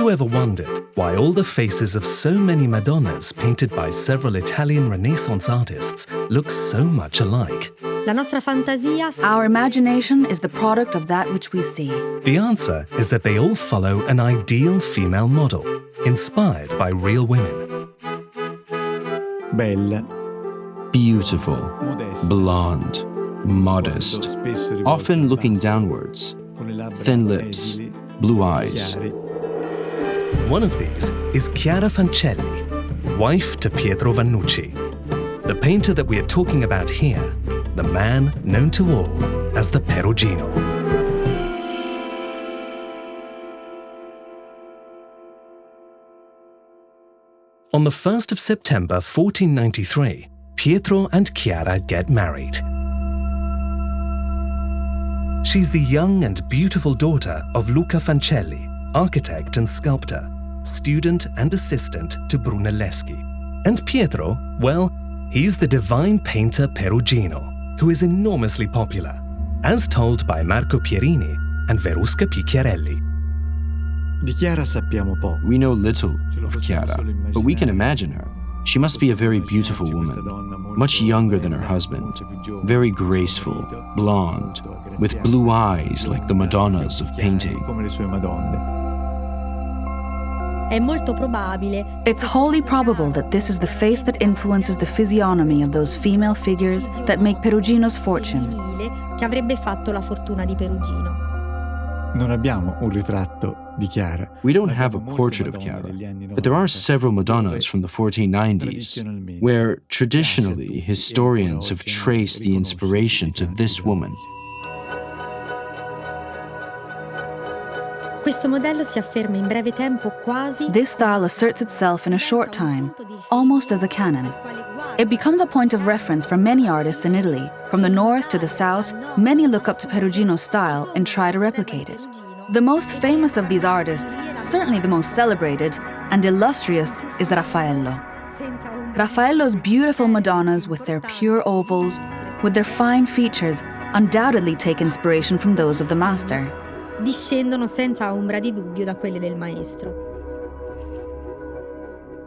you ever wondered why all the faces of so many Madonnas painted by several Italian Renaissance artists look so much alike? La nostra fantasia... Our imagination is the product of that which we see. The answer is that they all follow an ideal female model, inspired by real women. Bella. Beautiful, blonde, modest, often looking downwards, thin lips, blue eyes. One of these is Chiara Fancelli, wife to Pietro Vannucci. The painter that we are talking about here, the man known to all as the Perugino. On the 1st of September 1493, Pietro and Chiara get married. She's the young and beautiful daughter of Luca Fancelli, architect and sculptor, student and assistant to Brunelleschi. And Pietro, well, he's the divine painter Perugino, who is enormously popular, as told by Marco Pierini and Verusca Picchiarelli. Di Chiara sappiamo poco. We know little of Chiara, but we can imagine her. She must be a very beautiful woman, much younger than her husband, very graceful, blonde, with blue eyes like the Madonnas of painting. It's wholly probable that this is the face that influences the physiognomy of those female figures that make Perugino's fortune. Non abbiamo un ritratto di Chiara. We don't have a portrait of Chiara, but there are several Madonnas from the 1490s, where traditionally historians have traced the inspiration to this woman. This style asserts itself in a short time, almost as a canon. It becomes a point of reference for many artists in Italy. From the north to the south, many look up to Perugino's style and try to replicate it. The most famous of these artists, certainly the most celebrated and illustrious, is Raffaello. Raffaello's beautiful Madonnas with their pure ovals, with their fine features, undoubtedly take inspiration from those of the master. Discendono senza ombra di dubbio da quelle del maestro.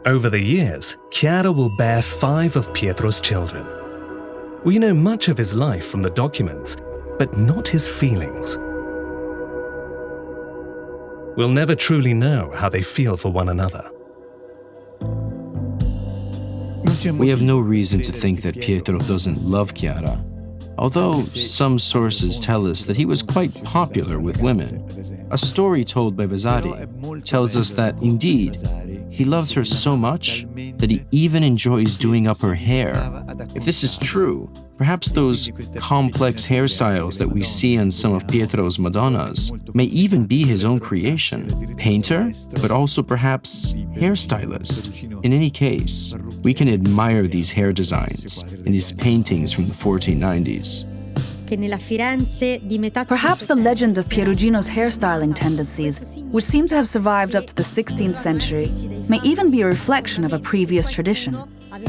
Over the years, Chiara will bear 5 of Pietro's children. We know much of his life from the documents, but not his feelings. We'll never truly know how they feel for one another. We have no reason to think that Pietro doesn't love Chiara, although some sources tell us that he was quite popular with women. A story told by Vasari tells us that, indeed, he loves her so much that he even enjoys doing up her hair. If this is true, perhaps those complex hairstyles that we see on some of Pietro's Madonnas may even be his own creation. Painter, but also perhaps hairstylist. In any case, we can admire these hair designs in his paintings from the 1490s. Perhaps the legend of Perugino's hairstyling tendencies, which seem to have survived up to the 16th century, may even be a reflection of a previous tradition.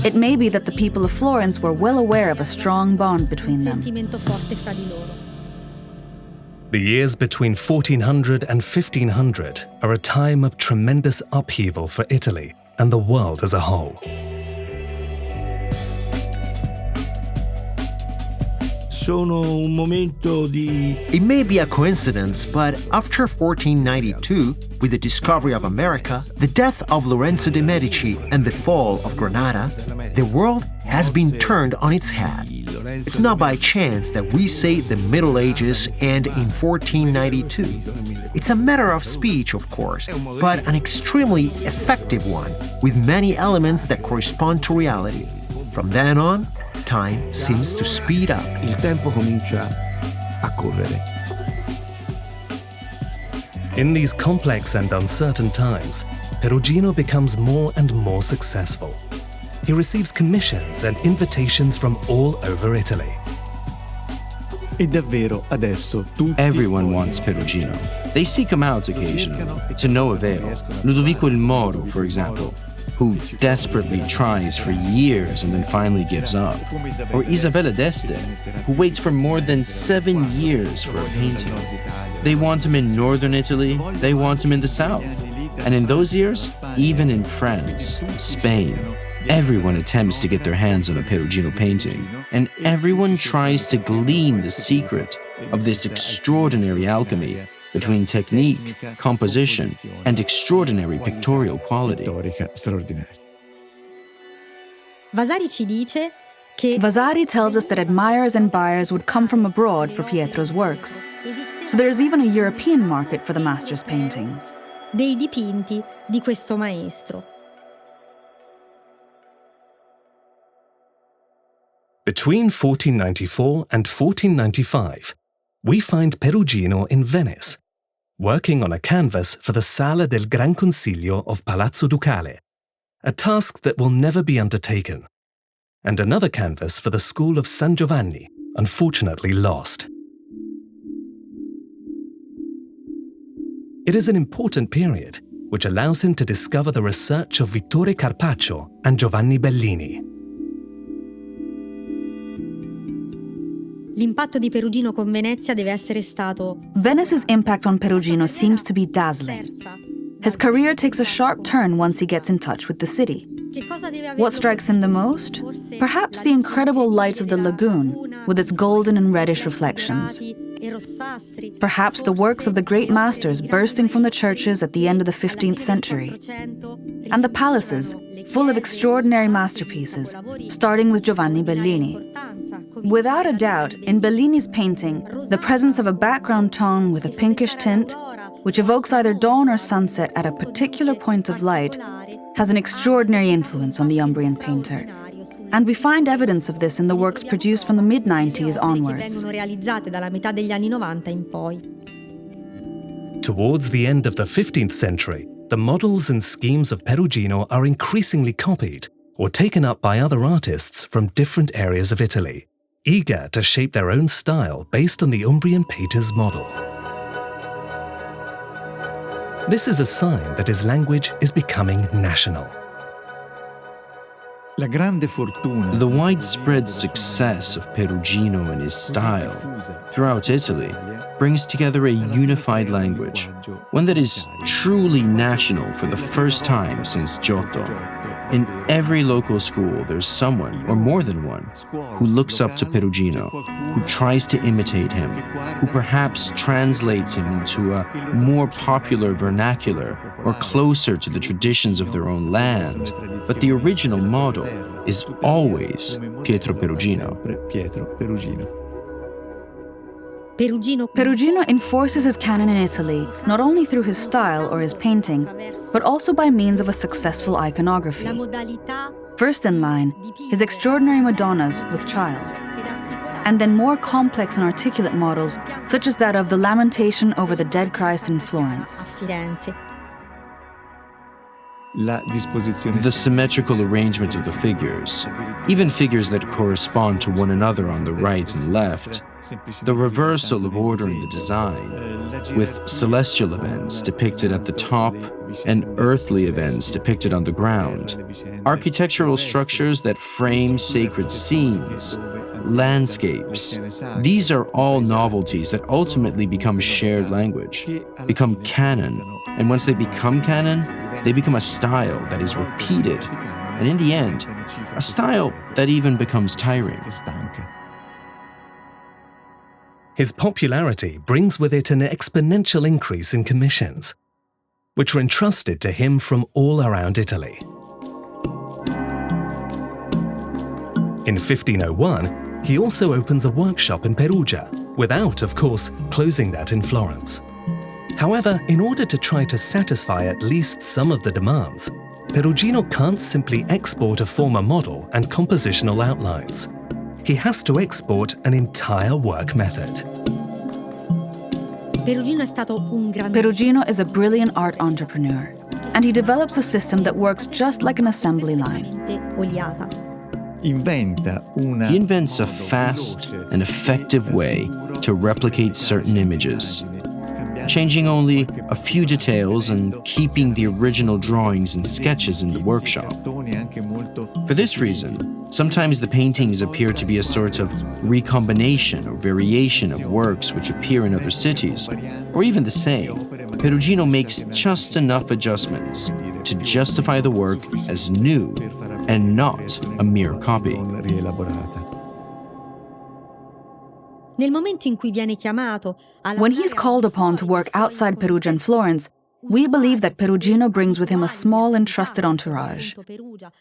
It may be that the people of Florence were well aware of a strong bond between them. The years between 1400 and 1500 are a time of tremendous upheaval for Italy and the world as a whole. It may be a coincidence, but after 1492, with the discovery of America, the death of Lorenzo de' Medici and the fall of Granada, the world has been turned on its head. It's not by chance that we say the Middle Ages end in 1492. It's a matter of speech, of course, but an extremely effective one, with many elements that correspond to reality. From then on, time seems to speed up. Il tempo comincia a correre. In these complex and uncertain times, Perugino becomes more and more successful. He receives commissions and invitations from all over Italy. E davvero adesso tutti Everyone wants Perugino. They seek him out occasionally, to no avail. Ludovico il Moro, for example, who desperately tries for years and then finally gives up. Or Isabella d'Este, who waits for more than 7 years for a painting. They want him in northern Italy, they want him in the south. And in those years, even in France, Spain, everyone attempts to get their hands on a Perugino painting, and everyone tries to glean the secret of this extraordinary alchemy between technique, composition, and extraordinary pictorial quality. Vasari tells us that admirers and buyers would come from abroad for Pietro's works. So there's even a European market for the master's paintings. Dei dipinti di questo maestro. Between 1494 and 1495, we find Perugino in Venice, working on a canvas for the Sala del Gran Consiglio of Palazzo Ducale, a task that will never be undertaken, and another canvas for the School of San Giovanni, unfortunately lost. It is an important period, which allows him to discover the research of Vittore Carpaccio and Giovanni Bellini. L'impatto di Perugino con Venezia deve essere stato... Venice's impact on Perugino seems to be dazzling. His career takes a sharp turn once he gets in touch with the city. What strikes him the most? Perhaps the incredible lights of the lagoon, with its golden and reddish reflections. Perhaps the works of the great masters bursting from the churches at the end of the 15th century. And the palaces, full of extraordinary masterpieces, starting with Giovanni Bellini. Without a doubt, in Bellini's painting, the presence of a background tone with a pinkish tint, which evokes either dawn or sunset at a particular point of light, has an extraordinary influence on the Umbrian painter. And we find evidence of this in the works produced from the mid-90s onwards. Towards the end of the 15th century, the models and schemes of Perugino are increasingly copied or taken up by other artists from different areas of Italy, eager to shape their own style based on the Umbrian painter's model. This is a sign that his language is becoming national. The widespread success of Perugino and his style throughout Italy brings together a unified language, one that is truly national for the first time since Giotto. In every local school, there's someone, or more than one, who looks up to Perugino, who tries to imitate him, who perhaps translates him into a more popular vernacular or closer to the traditions of their own land. But the original model is always Pietro Perugino. Perugino enforces his canon in Italy not only through his style or his painting, but also by means of a successful iconography. First in line, his extraordinary Madonnas with child, and then more complex and articulate models, such as that of the Lamentation over the Dead Christ in Florence. The symmetrical arrangement of the figures, even figures that correspond to one another on the right and left, the reversal of order in the design, with celestial events depicted at the top and earthly events depicted on the ground, architectural structures that frame sacred scenes, landscapes. These are all novelties that ultimately become shared language, become canon, and once they become canon, they become a style that is repeated, and in the end, a style that even becomes tiring. His popularity brings with it an exponential increase in commissions, which were entrusted to him from all around Italy. In 1501, he also opens a workshop in Perugia, without, of course, closing that in Florence. However, in order to try to satisfy at least some of the demands, Perugino can't simply export a former model and compositional outlines. He has to export an entire work method. Perugino is a brilliant art entrepreneur, and he develops a system that works just like an assembly line. He invents a fast and effective way to replicate certain images, changing only a few details and keeping the original drawings and sketches in the workshop. For this reason, sometimes the paintings appear to be a sort of recombination or variation of works which appear in other cities, or even the same, Perugino makes just enough adjustments to justify the work as new and not a mere copy. When he's called upon to work outside Perugia and Florence, we believe that Perugino brings with him a small and trusted entourage.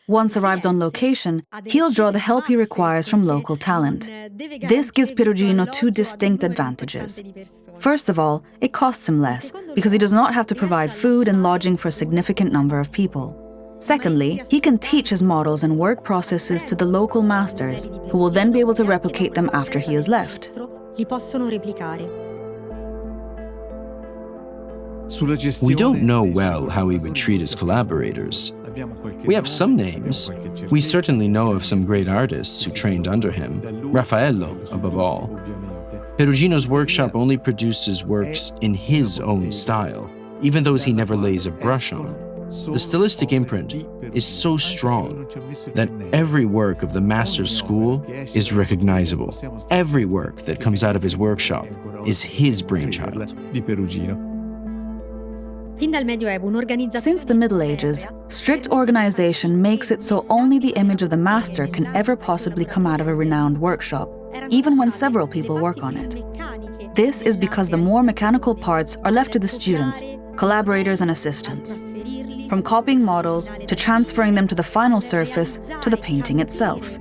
Once arrived on location, he'll draw the help he requires from local talent. This gives Perugino two distinct advantages. First of all, it costs him less, because he does not have to provide food and lodging for a significant number of people. Secondly, he can teach his models and work processes to the local masters, who will then be able to replicate them after he has left. We don't know well how he would treat his collaborators. We have some names. We certainly know of some great artists who trained under him, Raffaello above all. Perugino's workshop only produces works in his own style, even those he never lays a brush on. The stylistic imprint is so strong that every work of the master's school is recognizable. Every work that comes out of his workshop is his brainchild. Since the Middle Ages, strict organization makes it so only the image of the master can ever possibly come out of a renowned workshop, even when several people work on it. This is because the more mechanical parts are left to the students, collaborators and assistants. From copying models to transferring them to the final surface to the painting itself.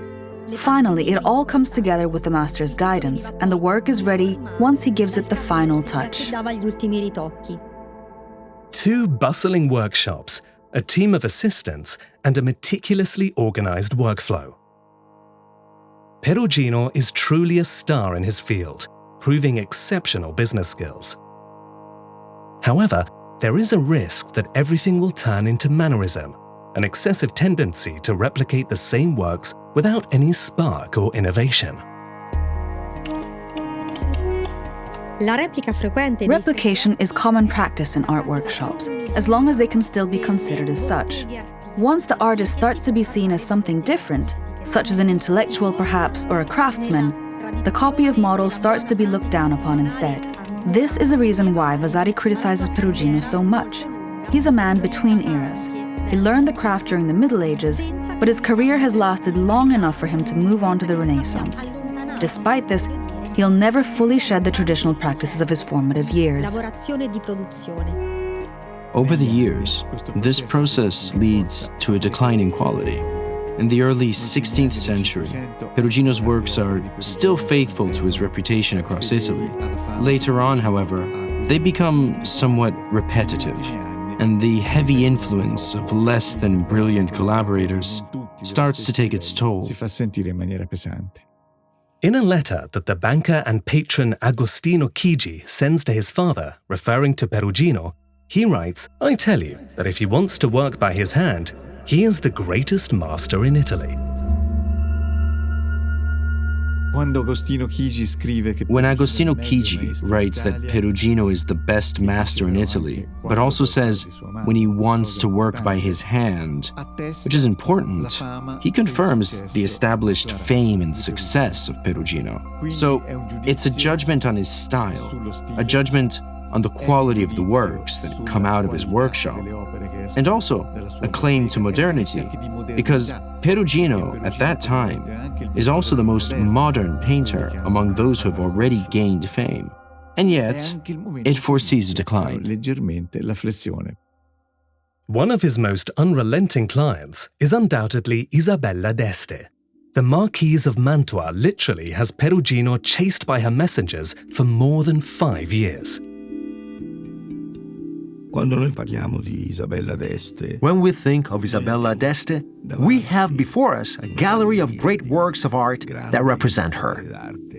Finally, it all comes together with the master's guidance, and the work is ready once he gives it the final touch. Two bustling workshops, a team of assistants, and a meticulously organized workflow. Perugino is truly a star in his field, proving exceptional business skills. However, there is a risk that everything will turn into mannerism, an excessive tendency to replicate the same works without any spark or innovation. Replication is common practice in art workshops, as long as they can still be considered as such. Once the artist starts to be seen as something different, such as an intellectual perhaps or a craftsman, the copy of models starts to be looked down upon instead. This is the reason why Vasari criticizes Perugino so much. He's a man between eras. He learned the craft during the Middle Ages, but his career has lasted long enough for him to move on to the Renaissance. Despite this, he'll never fully shed the traditional practices of his formative years. Over the years, this process leads to a decline in quality. In the early 16th century, Perugino's works are still faithful to his reputation across Italy. Later on, however, they become somewhat repetitive, and the heavy influence of less than brilliant collaborators starts to take its toll. In a letter that the banker and patron Agostino Chigi sends to his father, referring to Perugino, he writes, "I tell you that if he wants to work by his hand, he is the greatest master in Italy." When Agostino Chigi writes that Perugino is the best master in Italy, but also says when he wants to work by his hand, which is important, he confirms the established fame and success of Perugino. So it's a judgment on his style, a judgment on the quality of the works that come out of his workshop, and also a claim to modernity, because Perugino, at that time, is also the most modern painter among those who have already gained fame. And yet, it foresees a decline. One of his most unrelenting clients is undoubtedly Isabella d'Este. The Marquise of Mantua literally has Perugino chased by her messengers for more than 5 years. When we think of Isabella d'Este, we have before us a gallery of great works of art that represent her.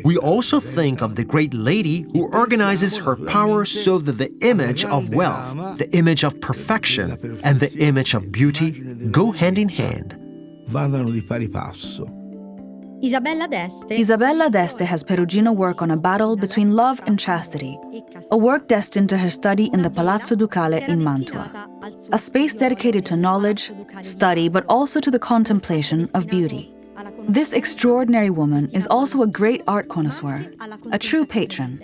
We also think of the great lady who organizes her power so that the image of wealth, the image of perfection, and the image of beauty go hand in hand. Isabella d'Este has Perugino work on a battle between love and chastity, a work destined to her study in the Palazzo Ducale in Mantua, a space dedicated to knowledge, study, but also to the contemplation of beauty. This extraordinary woman is also a great art connoisseur, a true patron,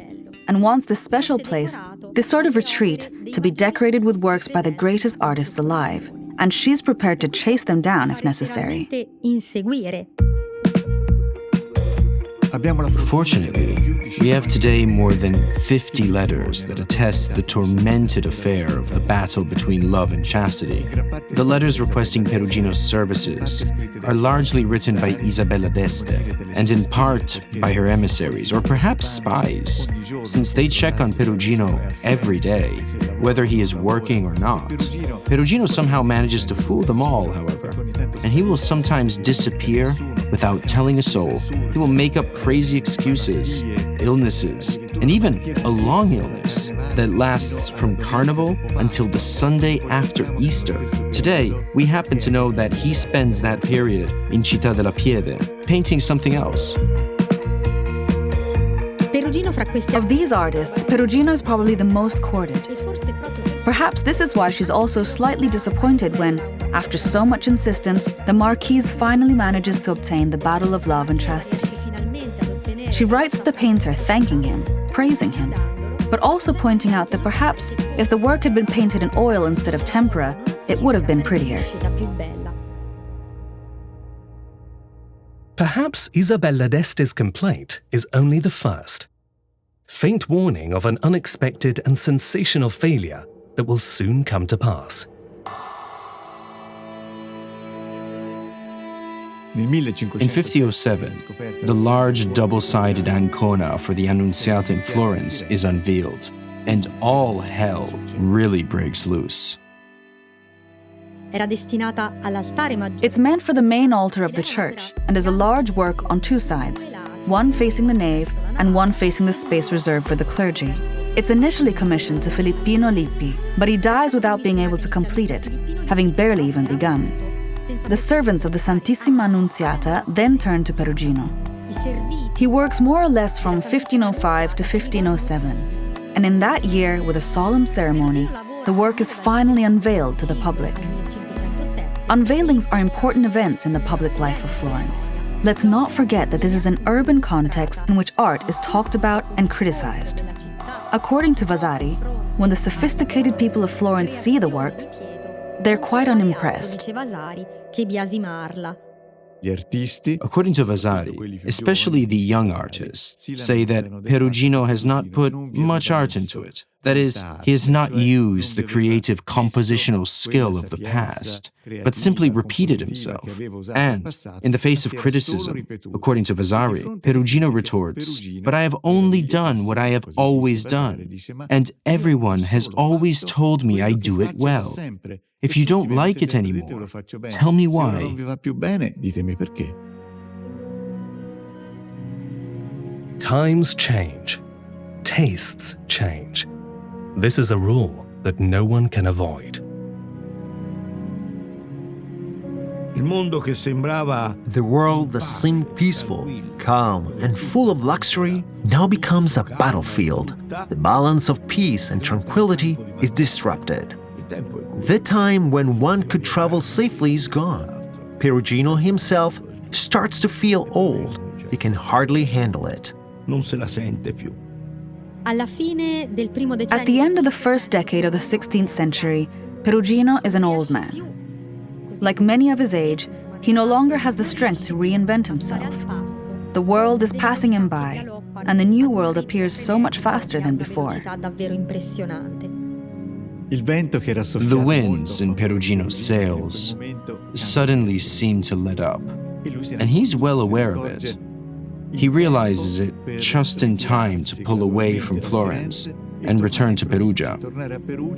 and wants this special place This sort of retreat to be decorated with works by the greatest artists alive, and she's prepared to chase them down if necessary. Fortunately, we have today more than 50 letters that attest the tormented affair of the battle between love and chastity. The letters requesting Perugino's services are largely written by Isabella d'Este, and in part by her emissaries, or perhaps spies, since they check on Perugino every day, whether he is working or not. Perugino somehow manages to fool them all, however, and he will sometimes disappear without telling a soul. He will make up crazy excuses, illnesses, and even a long illness that lasts from Carnival until the Sunday after Easter. Today, we happen to know that he spends that period in Città della Pieve, painting something else. Of these artists, Perugino is probably the most courted. Perhaps this is why she's also slightly disappointed when, after so much insistence, the Marquise finally manages to obtain the Battle of Love and Chastity. She writes to the painter thanking him, praising him, but also pointing out that perhaps if the work had been painted in oil instead of tempera, it would have been prettier. Perhaps Isabella d'Este's complaint is only the first. Faint warning of an unexpected and sensational failure that will soon come to pass. In 1507, the large double-sided Ancona for the Annunziata in Florence is unveiled, and all hell really breaks loose. It's meant for the main altar of the church and is a large work on two sides, one facing the nave and one facing the space reserved for the clergy. It's initially commissioned to Filippino Lippi, but he dies without being able to complete it, having barely even begun. The servants of the Santissima Annunziata then turn to Perugino. He works more or less from 1505 to 1507, and in that year, with a solemn ceremony, the work is finally unveiled to the public. Unveilings are important events in the public life of Florence. Let's not forget that this is an urban context in which art is talked about and criticized. According to Vasari, when the sophisticated people of Florence see the work, they're quite unimpressed. According to Vasari, especially the young artists say that Perugino has not put much art into it. That is, he has not used the creative compositional skill of the past, but simply repeated himself. And, in the face of criticism, according to Vasari, Perugino retorts, "But I have only done what I have always done, and everyone has always told me I do it well. If you don't like it anymore, tell me why." Times change. Tastes change. This is a rule that no one can avoid. The world that seemed peaceful, calm, and full of luxury now becomes a battlefield. The balance of peace and tranquility is disrupted. The time when one could travel safely is gone. Perugino himself starts to feel old. He can hardly handle it. At the end of the first decade of the 16th century, Perugino is an old man. Like many of his age, he no longer has the strength to reinvent himself. The world is passing him by, and the new world appears so much faster than before. The winds in Perugino's sails suddenly seem to let up, and he's well aware of it. He realizes it just in time to pull away from Florence and return to Perugia.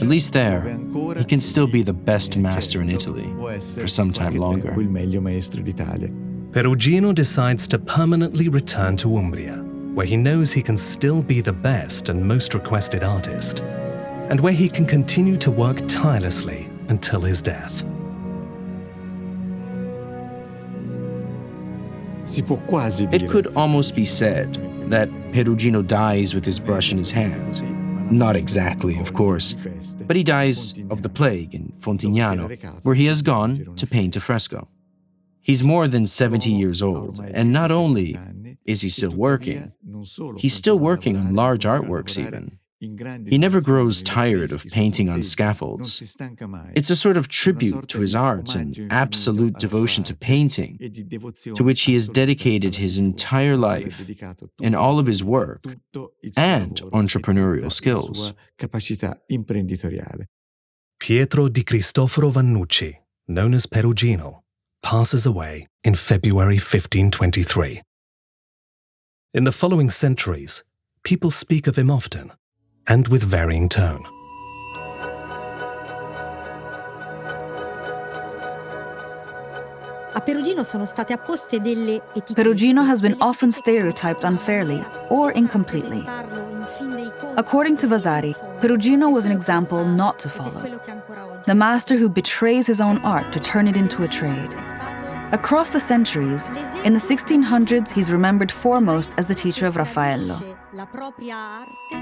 At least there, he can still be the best master in Italy for some time longer. Perugino decides to permanently return to Umbria, where he knows he can still be the best and most requested artist, and where he can continue to work tirelessly until his death. It could almost be said that Perugino dies with his brush in his hand. Not exactly, of course, but he dies of the plague in Fontignano, where he has gone to paint a fresco. He's more than 70 years old, and not only is he still working, he's still working on large artworks even. He never grows tired of painting on scaffolds. It's a sort of tribute to his art and absolute devotion to painting, to which he has dedicated his entire life and all of his work and entrepreneurial skills. Pietro di Cristoforo Vannucci, known as Perugino, passes away in February 1523. In the following centuries, people speak of him often, and with varying tone. Perugino has been often stereotyped unfairly or incompletely. According to Vasari, Perugino was an example not to follow. The master who betrays his own art to turn it into a trade. Across the centuries, in the 1600s, he's remembered foremost as the teacher of Raffaello.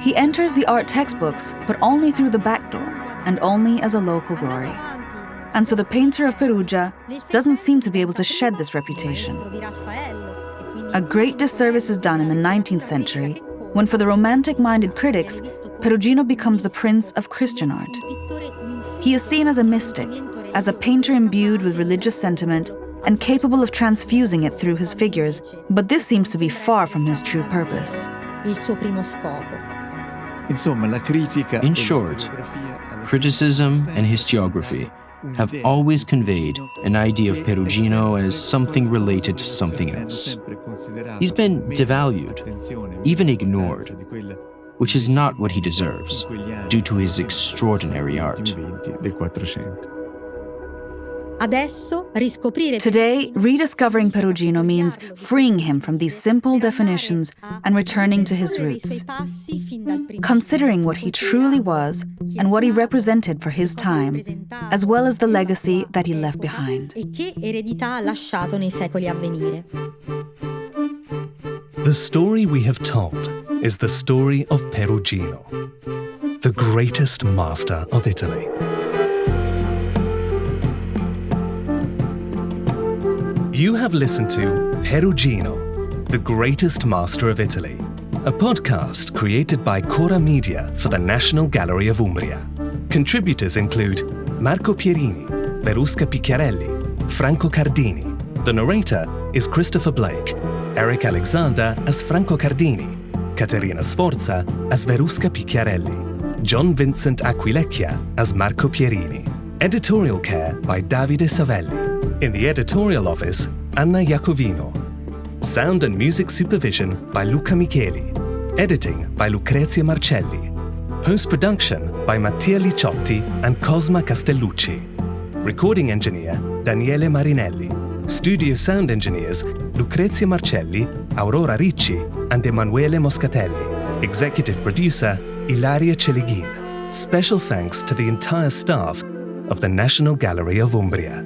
He enters the art textbooks, but only through the back door, and only as a local glory. And so the painter of Perugia doesn't seem to be able to shed this reputation. A great disservice is done in the 19th century, when for the romantic-minded critics, Perugino becomes the prince of Christian art. He is seen as a mystic, as a painter imbued with religious sentiment and capable of transfusing it through his figures, but this seems to be far from his true purpose. In short, criticism and historiography have always conveyed an idea of Perugino as something related to something else. He's been devalued, even ignored, which is not what he deserves, due to his extraordinary art. Today, rediscovering Perugino means freeing him from these simple definitions and returning to his roots. Considering what he truly was and what he represented for his time, as well as the legacy that he left behind. The story we have told is the story of Perugino, the greatest master of Italy. You have listened to Perugino, the greatest master of Italy, a podcast created by Cora Media for the National Gallery of Umbria. Contributors include Marco Pierini, Verusca Picchiarelli, Franco Cardini. The narrator is Christopher Blake, Eric Alexander as Franco Cardini, Caterina Sforza as Verusca Picchiarelli, John Vincent Aquilecchia as Marco Pierini. Editorial care by Davide Savelli. In the editorial office, Anna Iacovino. Sound and music supervision by Luca Micheli. Editing by Lucrezia Marcelli. Post-production by Mattia Liciotti and Cosma Castellucci. Recording engineer, Daniele Marinelli. Studio sound engineers, Lucrezia Marcelli, Aurora Ricci, and Emanuele Moscatelli. Executive producer, Ilaria Celighin. Special thanks to the entire staff of the National Gallery of Umbria.